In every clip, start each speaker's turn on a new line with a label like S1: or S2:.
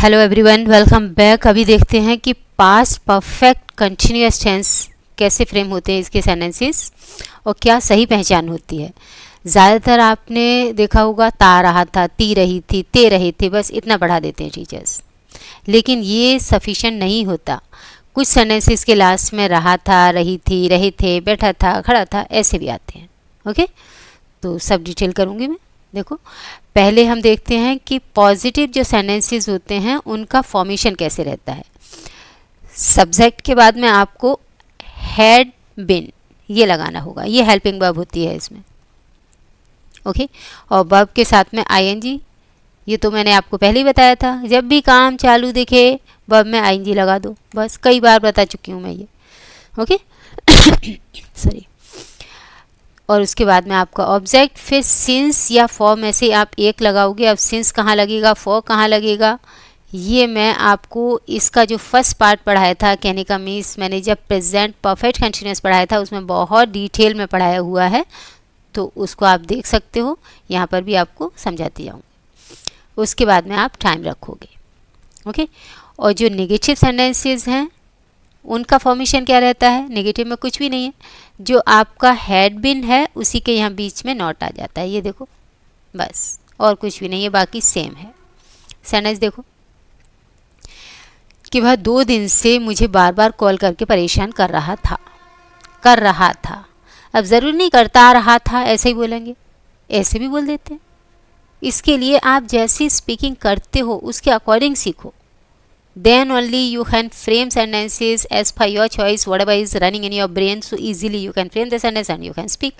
S1: Hello everyone, welcome back. अभी देखते हैं कि पास्ट परफेक्ट कंटिन्यूअस टेंस कैसे फ्रेम होते हैं इसके सेंटेंसेस और क्या सही पहचान होती है। ज़्यादातर आपने देखा होगा ता रहा था, ती रही थी, ते रहे थे, बस इतना बढ़ा देते हैं टीचर्स, लेकिन ये सफिशेंट नहीं होता। कुछ सेंटेंसेस के लास्ट में रहा था, रही थी, रहे थे, बैठा था, खड़ा था, ऐसे भी आते हैं। ओके, तो सब डिटेल करूँगी मैं। देखो, पहले हम देखते हैं कि पॉजिटिव जो सेंटेंसेस होते हैं उनका फॉर्मेशन कैसे रहता है। सब्जेक्ट के बाद में आपको हैड बिन ये लगाना होगा, ये हेल्पिंग वर्ब होती है इसमें। ओके, और वर्ब के साथ में आईएनजी, ये तो मैंने आपको पहले ही बताया था, जब भी काम चालू दिखे वर्ब में आईएनजी लगा दो, बस कई बार बता चुकी हूँ मैं ये। Okay sorry. और उसके बाद में आपका ऑब्जेक्ट, फिर सिंस या फॉर में से आप एक लगाओगे। अब सिंस कहाँ लगेगा, फॉर कहाँ लगेगा, ये मैं आपको इसका जो फर्स्ट पार्ट पढ़ाया था, कहने का मीन्स मैंने जब प्रेजेंट परफेक्ट कंटिन्यूअस पढ़ाया था उसमें बहुत डिटेल में पढ़ाया हुआ है, तो उसको आप देख सकते हो, यहाँ पर भी आपको समझाती जाऊँगी। उसके बाद में आप टाइम रखोगे। ओके, और जो नेगेटिव सेंटेंसेस हैं उनका फॉर्मेशन क्या रहता है, नेगेटिव में कुछ भी नहीं है, जो आपका हैड बिन है उसी के यहाँ बीच में नॉट आ जाता है, ये देखो, बस और कुछ भी नहीं है, बाकी सेम है। सेंटेंस देखो कि वह 2 दिन से मुझे बार बार कॉल करके परेशान कर रहा था। अब ज़रूर नहीं करता रहा था ऐसे ही बोलेंगे, ऐसे भी बोल देते हैं। इसके लिए आप जैसी स्पीकिंग करते हो उसके अकॉर्डिंग सीखो, then only you can frame sentences as per your choice, whatever is running in your brain, so easily you can frame the sentence and you can speak,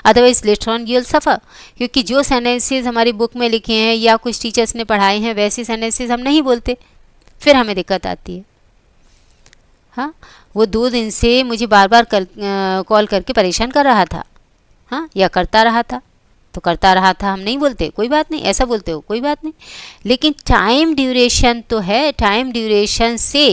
S1: otherwise later on you'll suffer। क्योंकि जो sentences हमारी book में लिखे हैं या कुछ teachers ने पढ़ाए हैं वैसी sentences हम नहीं बोलते, फिर हमें दिक्कत आती है। हाँ, वो 2 दिन से मुझे बार बार कॉल करके परेशान कर रहा था, हाँ, या करता रहा था, तो करता रहा था हम नहीं बोलते, कोई बात नहीं, ऐसा बोलते हो कोई बात नहीं, लेकिन टाइम ड्यूरेशन तो है, टाइम ड्यूरेशन से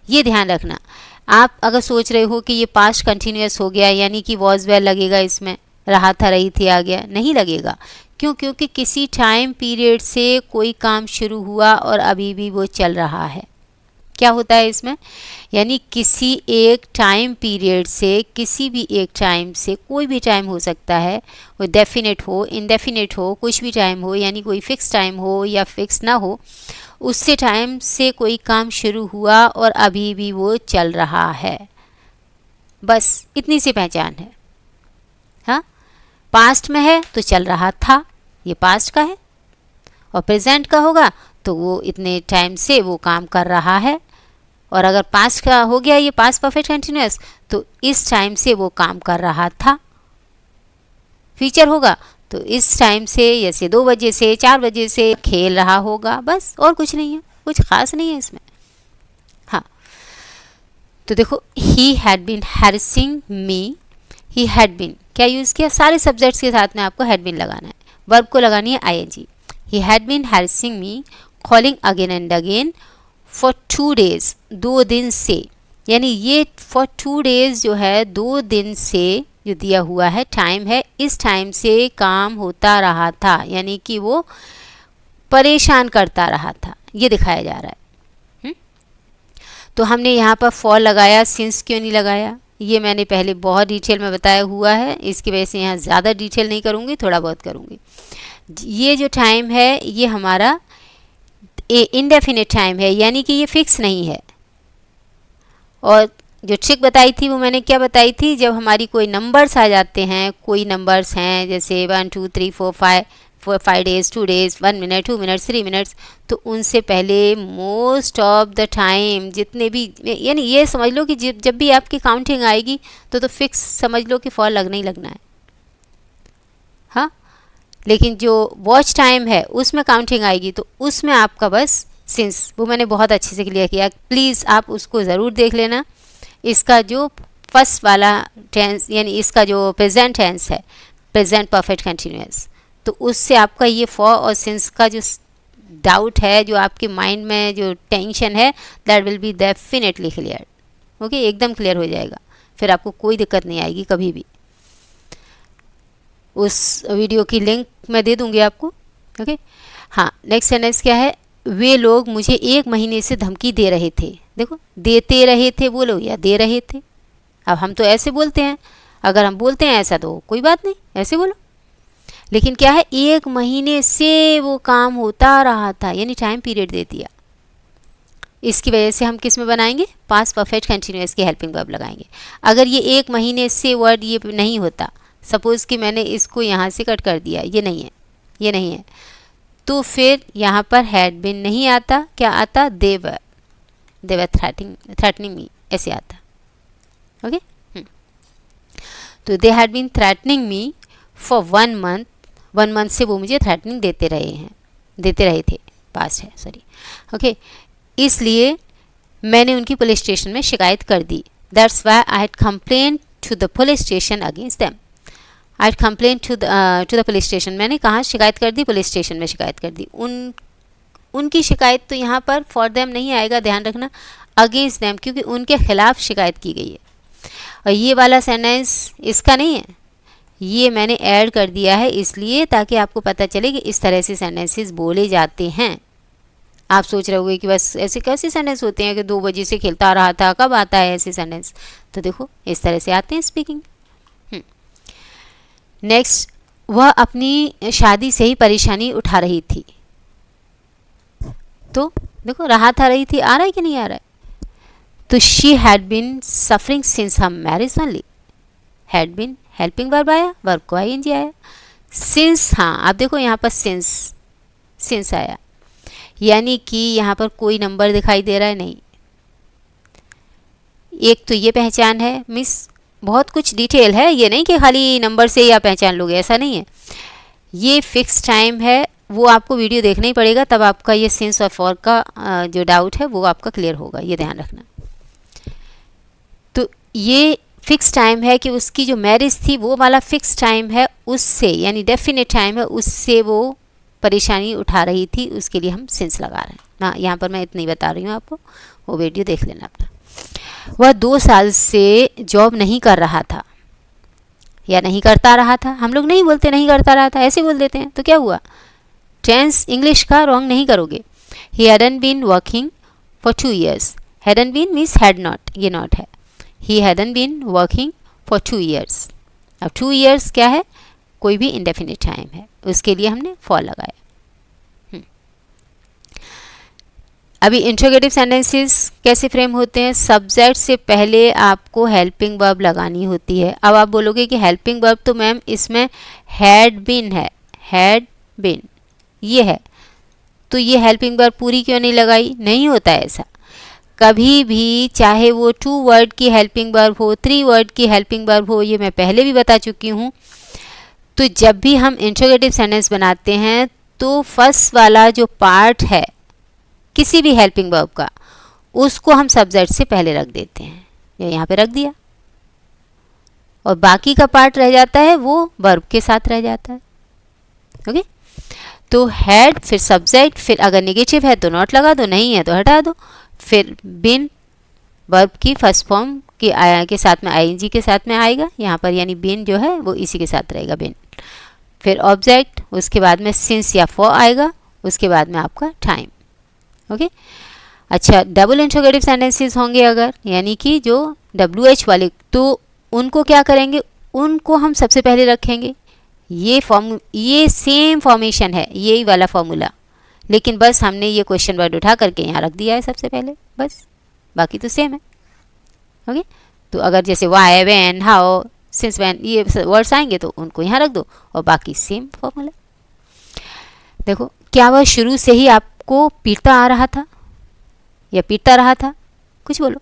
S1: ये ध्यान रखना। आप अगर सोच रहे हो कि ये पास्ट कंटिन्यूअस हो गया यानी कि वॉज वेल लगेगा इसमें, रहा था रही थी आ गया, नहीं लगेगा। क्यों? क्योंकि किसी टाइम पीरियड से कोई काम शुरू हुआ और अभी भी वो चल रहा है। क्या होता है इसमें, यानी किसी एक टाइम पीरियड से, किसी भी एक टाइम से, कोई भी टाइम हो सकता है, वो डेफिनेट हो, इनडेफिनेट हो, कुछ भी टाइम हो, यानी कोई फिक्स टाइम हो या फिक्स ना हो, उससे टाइम से कोई काम शुरू हुआ और अभी भी वो चल रहा है, बस इतनी सी पहचान है। हाँ, पास्ट में है तो चल रहा था, ये पास्ट का है, और प्रेजेंट का होगा तो वो इतने टाइम से वो काम कर रहा है, और अगर पास्ट का हो गया ये पास्ट परफेक्ट कंटिन्यूअस तो इस टाइम से वो काम कर रहा था। फ्यूचर होगा तो इस टाइम से, जैसे 2 बजे से 4 बजे से खेल रहा होगा, बस और कुछ नहीं है, कुछ खास नहीं है इसमें। हाँ, तो देखो, he had been harassing me, he had been क्या यूज़ किया, सारे सब्जेक्ट्स के साथ में आपको हैड बीन लगाना है, वर्ब को लगानी है ING. He had been harassing me calling again and again for 2 days, 2 दिन से, यानी ये फॉर 2 days जो है 2 दिन से जो दिया हुआ है टाइम है, इस टाइम से काम होता रहा था, यानी कि वो परेशान करता रहा था, ये दिखाया जा रहा है। तो हमने यहाँ पर फॉर लगाया, सिंस क्यों नहीं लगाया, ये मैंने पहले बहुत डिटेल में बताया हुआ है, इसकी वजह से यहाँ ज़्यादा डिटेल नहीं करूँगी, थोड़ा बहुत करूँगी। ये जो टाइम है ये हमारा इनडेफिनेट टाइम है, यानी कि ये फिक्स नहीं है। और जो ट्रिक बताई थी वो मैंने क्या बताई थी, जब हमारी कोई नंबर्स आ जाते हैं, कोई नंबर्स हैं जैसे 1 2 3 4 5 days, 2 days, 1 minute, 2 minutes, 3 minutes, तो उनसे पहले मोस्ट ऑफ द टाइम जितने भी, यानी ये समझ लो कि जब भी आपकी काउंटिंग आएगी तो फिक्स समझ लो कि फॉर लगना ही लगना है। हाँ, लेकिन जो वॉच टाइम है उसमें काउंटिंग आएगी तो उसमें आपका बस सिंस, वो मैंने बहुत अच्छे से क्लियर किया, प्लीज़ आप उसको ज़रूर देख लेना। इसका जो फर्स्ट वाला टेंस, यानी इसका जो प्रेजेंट टेंस है, प्रेजेंट परफेक्ट कंटिन्यूअस, तो उससे आपका ये फॉर और सिंस का जो डाउट है, जो आपके माइंड में जो टेंशन है, that will be definitely clear. Okay, एकदम क्लियर हो जाएगा, फिर आपको कोई दिक्कत नहीं आएगी कभी भी। उस वीडियो की लिंक मैं दे दूँगी आपको। ओके, हाँ, नेक्स्ट सेंटेंस क्या है, वे लोग मुझे 1 महीने से धमकी दे रहे थे। देखो, देते रहे थे बोलो या दे रहे थे। अब हम तो ऐसे बोलते हैं, अगर हम बोलते हैं ऐसा तो कोई बात नहीं, ऐसे बोलो। लेकिन क्या है, 1 महीने से वो काम होता रहा था, यानी टाइम पीरियड दे दिया। इसकी वजह से हम किस में बनाएंगे, पास्ट परफेक्ट कंटिन्यूअस की हेल्पिंग वर्ब लगाएंगे। अगर ये 1 महीने से वर्ड ये नहीं होता, सपोज़ कि मैंने इसको यहाँ से कट कर दिया, ये नहीं है, ये नहीं है, तो फिर यहाँ पर हैड बिन नहीं आता, क्या आता, देवर थ्रेटनिंग मी, ऐसे आता। ओके, तो they had been threatening me for 1 month. 1 month से वो मुझे थ्रेटनिंग देते रहे थे, पास्ट है, सॉरी। ओके, इसलिए मैंने उनकी पुलिस स्टेशन में शिकायत कर दी। That's why I had complain to the police station against them. I had complain to the police station, मैंने कहाँ शिकायत कर दी, पुलिस स्टेशन में शिकायत कर दी। उनकी शिकायत तो यहाँ पर फॉर देम नहीं आएगा, ध्यान रखना, अगेंस्ट देम, क्योंकि उनके खिलाफ शिकायत की गई है। और ये वाला सेंटेंस इसका नहीं है, ये मैंने ऐड कर दिया है इसलिए ताकि आपको पता चले कि इस तरह से सेंटेंसेस बोले जाते हैं। आप सोच रहे होंगे कि बस ऐसे कैसे सेंटेंस होते हैं कि 2 बजे से खेलता रहा था, कब आता है ऐसे सेंटेंस, तो देखो इस तरह से आते हैं स्पीकिंग। नेक्स्ट, वह अपनी शादी से ही परेशानी उठा रही थी। तो देखो, रही थी, आ रहा है कि नहीं आ रहा है, तो she had been suffering since her marriage only. Had been helping verb आया, वर्ब को आईएनजी आया। सिंस, हाँ आप देखो यहाँ पर सिंस आया, यानी कि यहाँ पर कोई नंबर दिखाई दे रहा है नहीं। एक तो ये पहचान है, मिस बहुत कुछ डिटेल है, ये नहीं कि खाली नंबर से या पहचान लोगे, ऐसा नहीं है। ये फिक्स टाइम है, वो आपको वीडियो देखना ही पड़ेगा, तब आपका ये सिंस और फॉर का जो डाउट है वो आपका क्लियर होगा, ये ध्यान रखना। तो ये फिक्स टाइम है कि उसकी जो मैरिज थी वो वाला फिक्स टाइम है, उससे यानी डेफिनेट टाइम है, उससे वो परेशानी उठा रही थी, उसके लिए हम सिंस लगा रहे हैं ना। यहाँ पर मैं इतनी बता रही हूँ आपको, वो वीडियो देख लेना अपना। वह 2 साल से जॉब नहीं कर रहा था या नहीं करता रहा था। हम लोग नहीं बोलते नहीं करता रहा था, ऐसे बोल देते हैं, तो क्या हुआ, टेंस इंग्लिश का रॉन्ग नहीं करोगे। He hadn't been working for 2 years। Hadn't been means had not, ये नॉट है। He hadn't been working for 2 years। अब 2 years क्या है, कोई भी इंडेफिनिट टाइम है, उसके लिए हमने फॉर लगाया। अभी इंट्रोगेटिव सेंटेंसेस कैसे फ्रेम होते हैं, सब्जेक्ट से पहले आपको हेल्पिंग वर्ब लगानी होती है। अब आप बोलोगे कि हेल्पिंग वर्ब तो मैम इसमें हैड बीन है, हैड बीन ये है, तो ये हेल्पिंग वर्ब पूरी क्यों नहीं लगाई, नहीं होता है ऐसा कभी भी, चाहे वो 2 वर्ड की हेल्पिंग वर्ब हो, 3 वर्ड की हेल्पिंग वर्ब हो, ये मैं पहले भी बता चुकी हूँ। तो जब भी हम इंट्रोगेटिव सेंटेंस बनाते हैं तो फर्स्ट वाला जो पार्ट है किसी भी हेल्पिंग वर्ब का, उसको हम सब्जेक्ट से पहले रख देते हैं, यहाँ पे रख दिया, और बाकी का पार्ट रह जाता है वो वर्ब के साथ रह जाता है। ओके, तो हैड, फिर सब्जेक्ट, फिर अगर नेगेटिव है तो नॉट लगा दो, नहीं है तो हटा दो, फिर बिन वर्ब की फर्स्ट फॉर्म के साथ में आईएनजी के साथ में आएगा यहाँ पर, यानी बिन जो है वो इसी के साथ रहेगा, बिन। फिर ऑब्जेक्ट, उसके बाद में सिंस या फॉर आएगा, उसके बाद में आपका टाइम। ओके, अच्छा, डबल इंट्रोगेटिव सेंटेंसेस होंगे अगर, यानी कि जो WH वाले, तो उनको क्या करेंगे, उनको हम सबसे पहले रखेंगे। ये सेम फॉर्मेशन है, यही वाला फॉर्मूला, लेकिन बस हमने ये क्वेश्चन वर्ड उठा करके यहाँ रख दिया है सबसे पहले, बस, बाकी तो सेम है। ओके, तो अगर जैसे why, when, how, since, when ये वर्ड्स आएंगे तो उनको यहाँ रख दो, और बाकी सेम फॉर्मूला। देखो, क्या वह शुरू से ही आपको पीटता आ रहा था या पीटता रहा था, कुछ बोलो।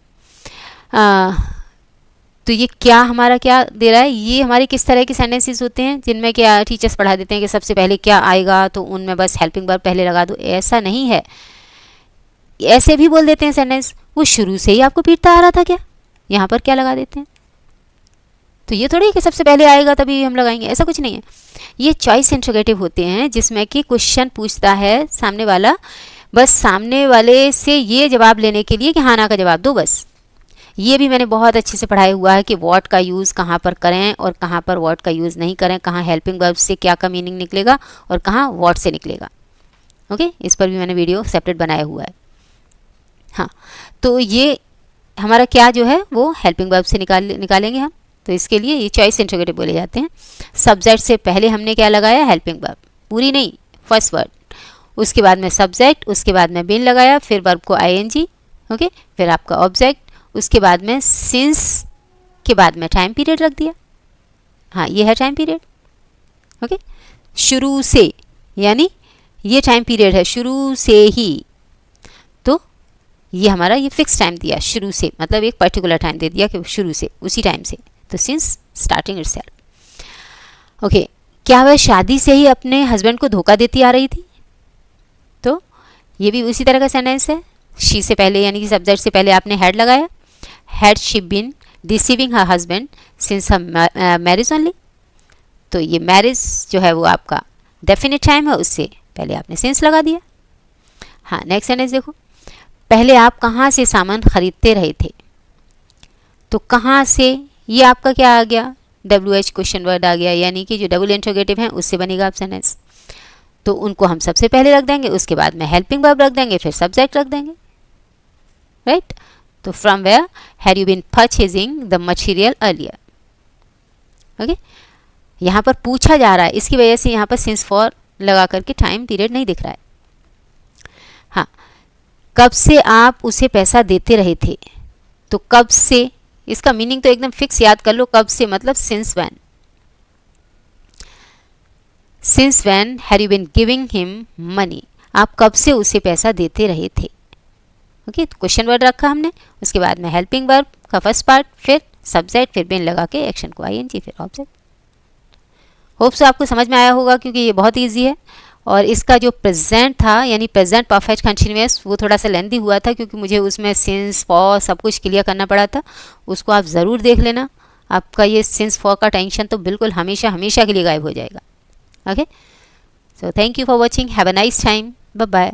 S1: तो ये क्या हमारा क्या दे रहा है, ये हमारे किस तरह के सेंटेंसेस होते हैं जिनमें क्या टीचर्स पढ़ा देते हैं कि सबसे पहले क्या आएगा तो उनमें बस हेल्पिंग वर्ब पहले लगा दो, ऐसा नहीं है। ऐसे भी बोल देते हैं सेंटेंस, वो शुरू से ही आपको पीटता आ रहा था क्या, यहाँ पर क्या लगा देते हैं, तो ये थोड़ी कि सबसे पहले आएगा तभी हम लगाएंगे, ऐसा कुछ नहीं है। ये चॉइस इंट्रोगेटिव होते हैं जिसमें कि क्वेश्चन पूछता है सामने वाला, बस सामने वाले से ये जवाब लेने के लिए कि हाँ ना का जवाब दो, बस। ये भी मैंने बहुत अच्छे से पढ़ाया हुआ है कि व्हाट का यूज़ कहाँ पर करें और कहाँ पर व्हाट का यूज़ नहीं करें, कहाँ हेल्पिंग वर्ब से क्या का मीनिंग निकलेगा और कहाँ व्हाट से निकलेगा। ओके, इस पर भी मैंने वीडियो सेपरेट बनाया हुआ है। हाँ, तो ये हमारा क्या जो है वो हेल्पिंग वर्ब से निकालेंगे हम। तो इसके लिए ये चॉइस इंटरोगेटिव बोले जाते हैं। सब्जेक्ट से पहले हमने क्या लगाया, हेल्पिंग वर्ब, पूरी नहीं, फर्स्ट वर्ड, उसके बाद में सब्जेक्ट, उसके बाद में बीन लगाया, फिर वर्ब को आईएनजी, ओके, फिर आपका ऑब्जेक्ट, उसके बाद में सिंस के बाद में टाइम पीरियड रख दिया। हाँ, ये है टाइम पीरियड, ओके, शुरू से, यानी ये टाइम पीरियड है शुरू से ही, तो ये हमारा ये फिक्स टाइम दिया शुरू से, मतलब एक पर्टिकुलर टाइम दे दिया कि शुरू से, उसी टाइम से, तो सिंस स्टार्टिंग इटसेल्फ। ओके, क्या वह शादी से ही अपने हस्बैंड को धोखा देती आ रही थी? तो ये भी उसी तरह का सेंटेंस है। शी से पहले यानी कि सब्जेक्ट से पहले आपने हैड लगाया, had she been deceiving her husband since her marriage only. तो ये मैरिज जो है वो आपका डेफिनेट टाइम है, उससे पहले आपने सिंस लगा दिया। हाँ, नेक्स्ट सेंटेंस देखो, पहले आप कहाँ से सामान खरीदते रहे थे? तो कहाँ से, ये आपका क्या आ गया, WH क्वेश्चन वर्ड आ गया, यानी कि जो डबल इंट्रोगेटिव है उससे बनेगा आप सेंटेंस। तो उनको हम सबसे पहले रख देंगे, उसके बाद में हेल्पिंग वर्ब रख देंगे, फिर सब्जेक्ट रख देंगे, राइट। तो from where had you been purchasing the material earlier, okay. यहाँ पर पूछा जा रहा है, इसकी वजह से यहाँ पर सिंस फॉर लगा करके टाइम पीरियड नहीं दिख रहा है। हाँ, कब से आप उसे पैसा देते रहे थे? तो कब से, इसका मीनिंग तो एकदम फिक्स याद कर लो, कब से मतलब since when. Since when have you been giving him money, आप कब से उसे पैसा देते रहे थे? ओके, तो क्वेश्चन वर्ड रखा हमने, उसके बाद में हेल्पिंग वर्ब का फर्स्ट पार्ट, फिर सब्जेक्ट, फिर बीन लगा के एक्शन को आईएनजी, फिर ऑब्जेक्ट। होप सो आपको समझ में आया होगा, क्योंकि ये बहुत ईजी है। और इसका जो प्रेजेंट था यानी प्रेजेंट परफेक्ट कंटिन्यूअस, वो थोड़ा सा लेंदी हुआ था, क्योंकि मुझे उसमें सिंस फॉर सब कुछ क्लियर करना पड़ा था। उसको आप ज़रूर देख लेना, आपका ये सिंस फॉर का टेंशन तो बिल्कुल हमेशा हमेशा के लिए गायब हो जाएगा। Okay, so thank you for watching, have a nice time, bye bye.